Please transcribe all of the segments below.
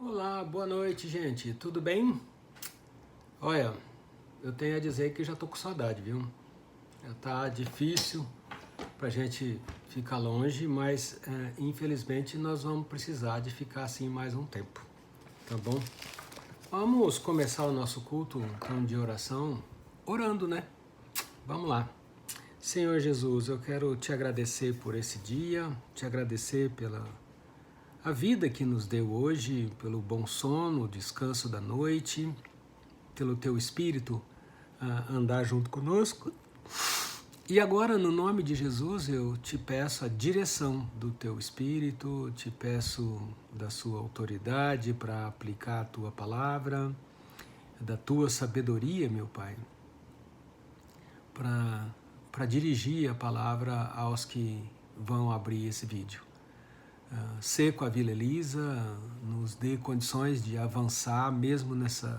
Olá, boa noite, gente. Tudo bem? Olha, eu tenho a dizer que já tô com saudade, viu? Já tá difícil pra gente ficar longe, mas infelizmente nós vamos precisar de ficar assim mais um tempo, tá bom? Vamos começar o nosso culto então, de oração orando, né? Vamos lá. Senhor Jesus, eu quero te agradecer por esse dia, te agradecer pela a vida que nos deu hoje, pelo bom sono, o descanso da noite, pelo teu Espírito andar junto conosco. E agora, no nome de Jesus, eu te peço a direção do teu Espírito, te peço da sua autoridade para aplicar a tua palavra, da tua sabedoria, meu Pai, para dirigir a palavra aos que vão abrir esse vídeo. Ser com a Vila Elisa, nos dê condições de avançar mesmo nessa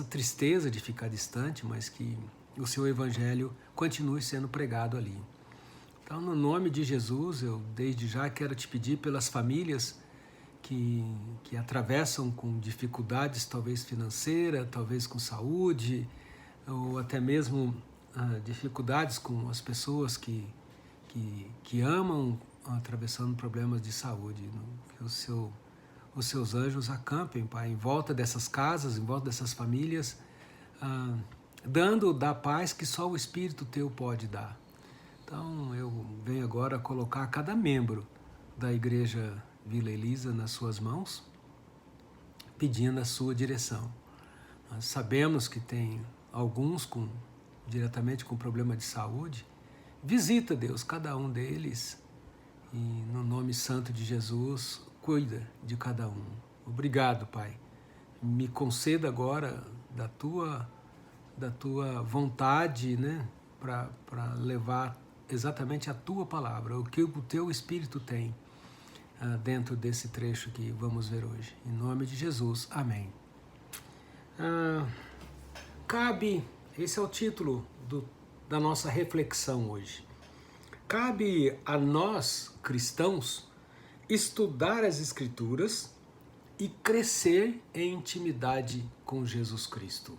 tristeza de ficar distante, mas que o seu evangelho continue sendo pregado ali. Então, no nome de Jesus, eu desde já quero te pedir pelas famílias que atravessam com dificuldades, talvez financeira, talvez com saúde, ou até mesmo dificuldades com as pessoas que amam, atravessando problemas de saúde. Que os seus anjos acampem, Pai, em volta dessas casas, em volta dessas famílias, dando da paz que só o Espírito Teu pode dar. Então, eu venho agora colocar cada membro da Igreja Vila Elisa nas suas mãos, pedindo a sua direção. Nós sabemos que tem alguns diretamente com problema de saúde. Visita, Deus, cada um deles e, no nome santo de Jesus, cuida de cada um. Obrigado, Pai. Me conceda agora da tua vontade, né, para levar exatamente a tua palavra, o que o teu Espírito tem dentro desse trecho que vamos ver hoje. Em nome de Jesus, amém. Esse é o título da nossa reflexão hoje. Cabe a nós, cristãos, estudar as Escrituras e crescer em intimidade com Jesus Cristo.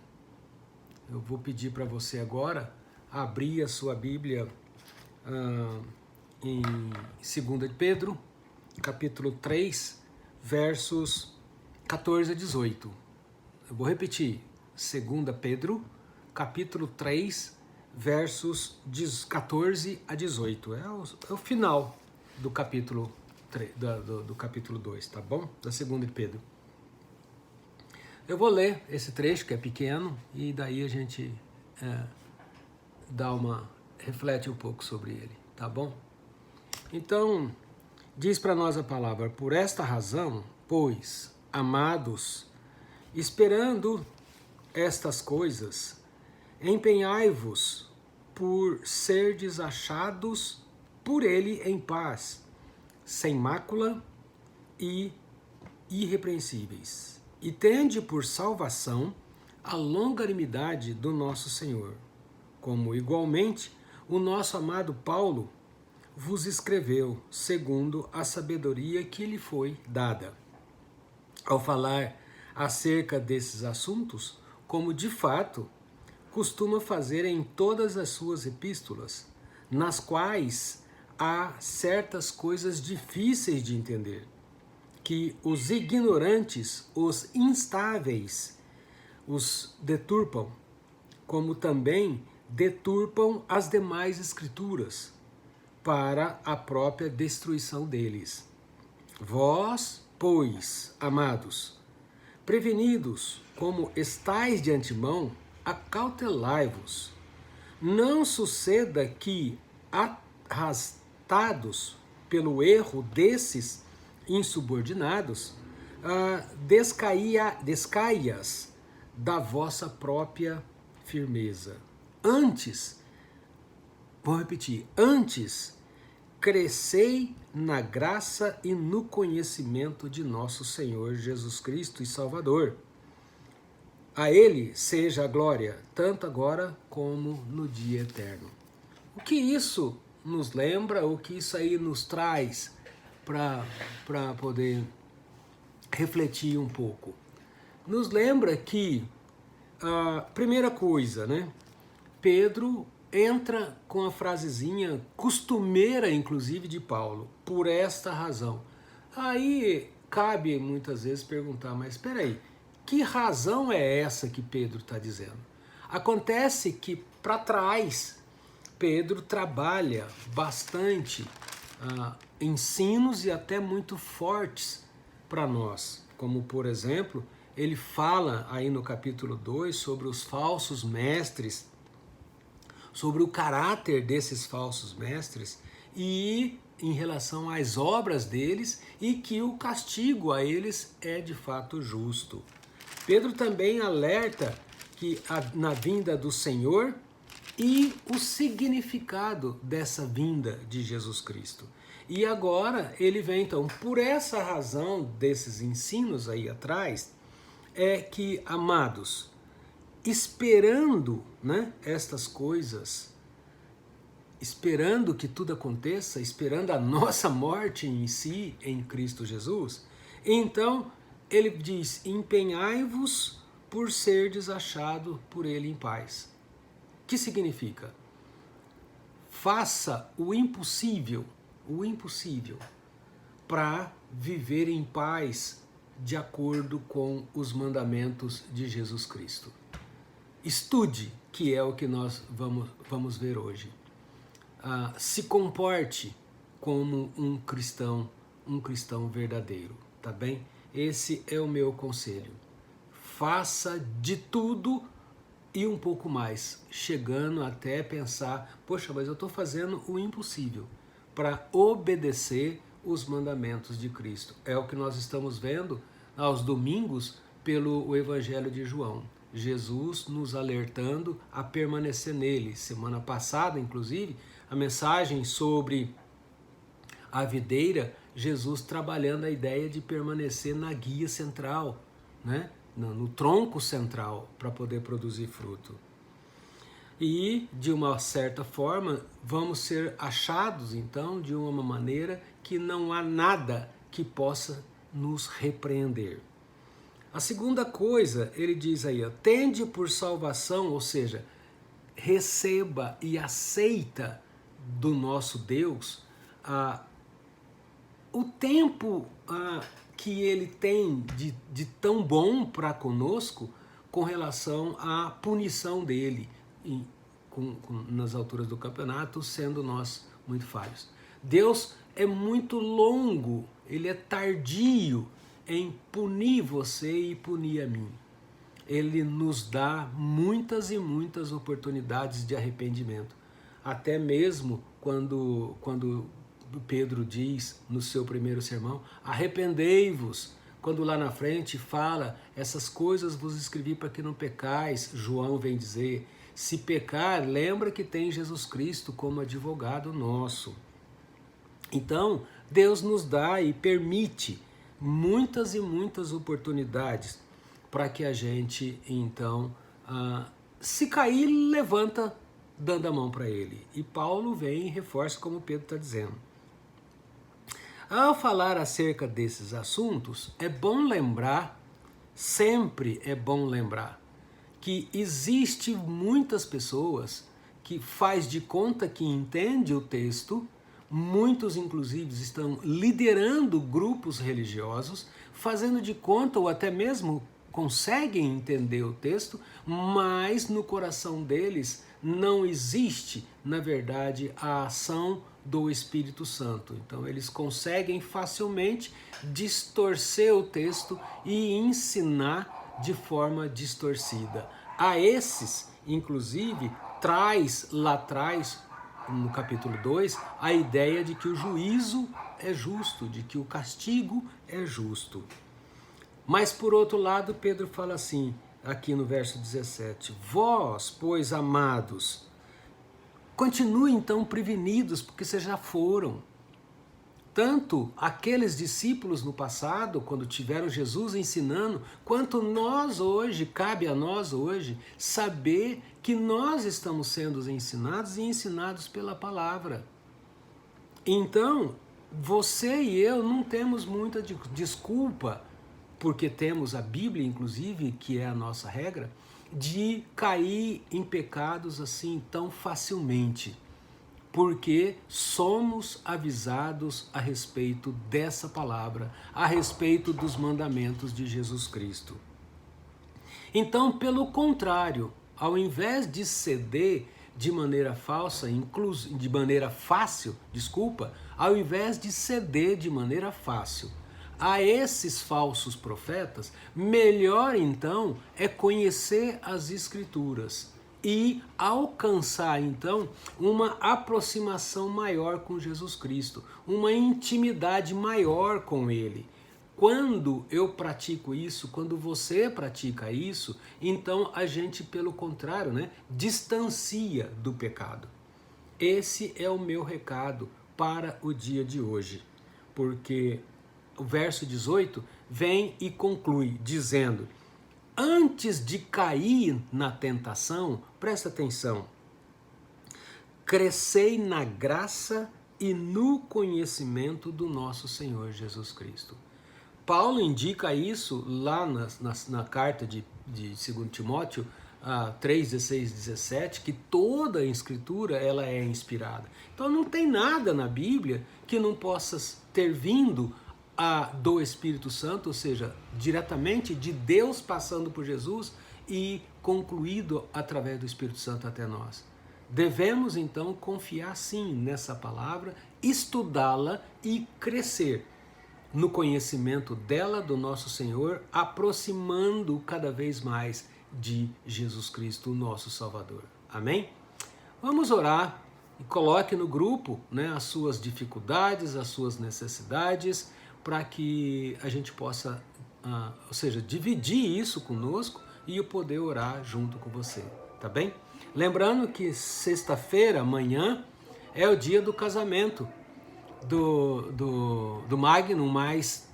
Eu vou pedir para você agora abrir a sua Bíblia em 2 Pedro, capítulo 3, versos 14 a 18. Eu vou repetir, 2 Pedro, capítulo 3, versos 14 a 18. É o final do capítulo 3, do capítulo 2, tá bom? Da 2 Pedro. Eu vou ler esse trecho, que é pequeno, e daí a gente reflete um pouco sobre ele, tá bom? Então, diz para nós a palavra: por esta razão, pois, amados, esperando estas coisas, empenhai-vos por serdes achados por ele em paz, sem mácula e irrepreensíveis. E tende por salvação a longanimidade do nosso Senhor, como igualmente o nosso amado Paulo vos escreveu, segundo a sabedoria que lhe foi dada. Ao falar acerca desses assuntos, como de fato costuma fazer em todas as suas epístolas, nas quais há certas coisas difíceis de entender, que os ignorantes, os instáveis, os deturpam, como também deturpam as demais escrituras, para a própria destruição deles. Vós, pois, amados, prevenidos como estais de antemão, acautelai-vos. Não suceda que, arrastados pelo erro desses insubordinados, descaias da vossa própria firmeza. Antes, vou repetir, antes crescei na graça e no conhecimento de nosso Senhor Jesus Cristo e Salvador. A Ele seja a glória, tanto agora como no dia eterno. O que isso nos lembra, o que isso aí nos traz para poder refletir um pouco. Nos lembra que a primeira coisa, né? Pedro entra com a frasezinha costumeira, inclusive, de Paulo, por esta razão. Aí cabe muitas vezes perguntar, mas espera aí, que razão é essa que Pedro está dizendo? Acontece que para trás Pedro trabalha bastante ensinos e até muito fortes para nós, como por exemplo, ele fala aí no capítulo 2 sobre os falsos mestres, sobre o caráter desses falsos mestres e em relação às obras deles e que o castigo a eles é de fato justo. Pedro também alerta que na vinda do Senhor e o significado dessa vinda de Jesus Cristo. E agora ele vem então, por essa razão desses ensinos aí atrás, é que, amados, esperando, né, estas coisas, esperando que tudo aconteça, esperando a nossa morte em si, em Cristo Jesus, então ele diz, empenhai-vos por serdes achado por ele em paz. Que significa? Faça o impossível para viver em paz de acordo com os mandamentos de Jesus Cristo. Estude, que é o que nós vamos ver hoje. Se comporte como um cristão verdadeiro, tá bem? Esse é o meu conselho. Faça de tudo e um pouco mais, chegando até pensar, poxa, mas eu estou fazendo o impossível para obedecer os mandamentos de Cristo. É o que nós estamos vendo aos domingos pelo Evangelho de João. Jesus nos alertando a permanecer nele. Semana passada, inclusive, a mensagem sobre a videira, Jesus trabalhando a ideia de permanecer na guia central, né? No tronco central, para poder produzir fruto. E, de uma certa forma, vamos ser achados, então, de uma maneira que não há nada que possa nos repreender. A segunda coisa, ele diz aí, tende por salvação, ou seja, receba e aceita do nosso Deus o tempo que ele tem de tão bom para conosco com relação à punição dele nas alturas do campeonato, sendo nós muito falhos. Deus é muito longo, ele é tardio em punir você e punir a mim. Ele nos dá muitas e muitas oportunidades de arrependimento. Até mesmo quando Pedro diz no seu primeiro sermão, arrependei-vos, quando lá na frente fala, essas coisas vos escrevi para que não pecais, João vem dizer, se pecar, lembra que tem Jesus Cristo como advogado nosso. Então, Deus nos dá e permite muitas e muitas oportunidades para que a gente, então, se cair, levanta dando a mão para ele. E Paulo vem e reforça como Pedro está dizendo. Ao falar acerca desses assuntos, é bom lembrar, sempre é bom lembrar, que existe muitas pessoas que faz de conta que entende o texto, muitos inclusive estão liderando grupos religiosos, fazendo de conta ou até mesmo conseguem entender o texto, mas no coração deles não existe, na verdade, a ação do Espírito Santo. Então eles conseguem facilmente distorcer o texto e ensinar de forma distorcida. A esses, inclusive, traz lá atrás, no capítulo 2, a ideia de que o juízo é justo, de que o castigo é justo. Mas por outro lado, Pedro fala assim, aqui no verso 17, vós, pois, amados, continuem então prevenidos, porque vocês já foram. Tanto aqueles discípulos no passado, quando tiveram Jesus ensinando, quanto nós hoje, cabe a nós hoje, saber que nós estamos sendo ensinados e ensinados pela palavra. Então, você e eu não temos muita desculpa porque temos a Bíblia, inclusive, que é a nossa regra, de cair em pecados assim tão facilmente, porque somos avisados a respeito dessa palavra, a respeito dos mandamentos de Jesus Cristo. Então, pelo contrário, ao invés de ceder de maneira falsa, de maneira fácil, ao invés de ceder de maneira fácil a esses falsos profetas, melhor então é conhecer as Escrituras e alcançar então uma aproximação maior com Jesus Cristo, uma intimidade maior com Ele. Quando eu pratico isso, quando você pratica isso, então a gente, pelo contrário, distancia do pecado. Esse é o meu recado para o dia de hoje, porque o verso 18 vem e conclui dizendo: antes de cair na tentação, presta atenção, crescei na graça e no conhecimento do nosso Senhor Jesus Cristo. Paulo indica isso lá na carta de 2 Timóteo 3, 16, 17, que toda a escritura ela é inspirada. Então não tem nada na Bíblia que não possa ter vindo do Espírito Santo, ou seja, diretamente de Deus passando por Jesus e concluído através do Espírito Santo até nós. Devemos então confiar sim nessa palavra, estudá-la e crescer no conhecimento dela, do nosso Senhor, aproximando cada vez mais de Jesus Cristo, o nosso Salvador. Amém? Vamos orar e coloque no grupo as suas dificuldades, as suas necessidades, para que a gente possa, ou seja, dividir isso conosco e eu poder orar junto com você, tá bem? Lembrando que sexta-feira, amanhã, é o dia do casamento do Magnum mais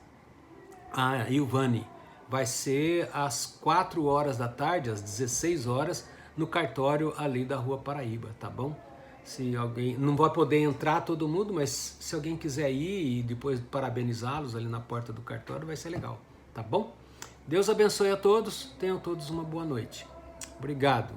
a Ilvani. Vai ser às 4 horas da tarde, às 16 horas, no cartório ali da Rua Paraíba, tá bom? Se alguém, não vai poder entrar todo mundo, mas se alguém quiser ir e depois parabenizá-los ali na porta do cartório, vai ser legal, tá bom? Deus abençoe a todos, tenham todos uma boa noite. Obrigado.